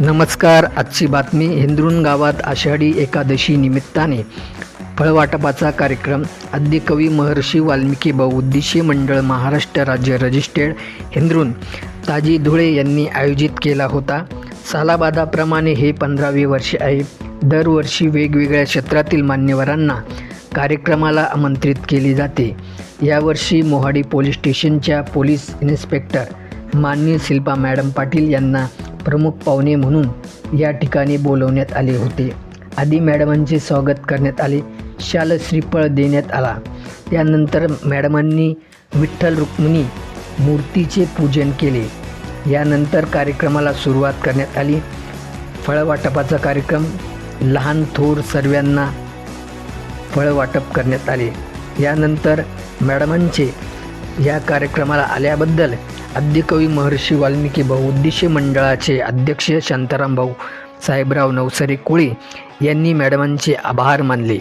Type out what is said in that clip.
नमस्कार. आजची बातमी. हिंद्रून गावात आषाढी एकादशी निमित्ताने फळवाटपाचा कार्यक्रम. आद्यकवी महर्षी वाल्मिकी बहुउद्देशीय मंडळ महाराष्ट्र राज्य रजिस्टर्ड हिंद्रून ताजी धुळे यांनी आयोजित केला होता. सालाबादाप्रमाणे हे 15वे वर्ष आहे. दरवर्षी वेगवेगळ्या क्षेत्रातील मान्यवरांना कार्यक्रमाला आमंत्रित केले जाते. यावर्षी मोहाडी पोलीस स्टेशनच्या पोलीस इन्स्पेक्टर माननीय शिल्पा मॅडम पाटील यांना प्रमुख पाहुणे म्हणून या ठिकाणी बोलवण्यात आले होते. आधी मॅडमांचे स्वागत करण्यात आले. शाल श्रीफळ देण्यात आला. त्यानंतर मॅडमांनी विठ्ठल रुक्मिणी मूर्तीचे पूजन केले. यानंतर कार्यक्रमाला सुरुवात करण्यात आली. फळवाटपाचा कार्यक्रम. लहान थोर सर्वांना फळवाटप करण्यात आले. यानंतर मॅडमांचे या कार्यक्रमाला आल्याबद्दल आद्यकवी महर्षी वाल्मिकी बहुउद्देशीय मंडळाचे अध्यक्ष शांताराम भाऊ साहेबराव नवसरे कोळी यांनी मॅडमांचे आभार मानले.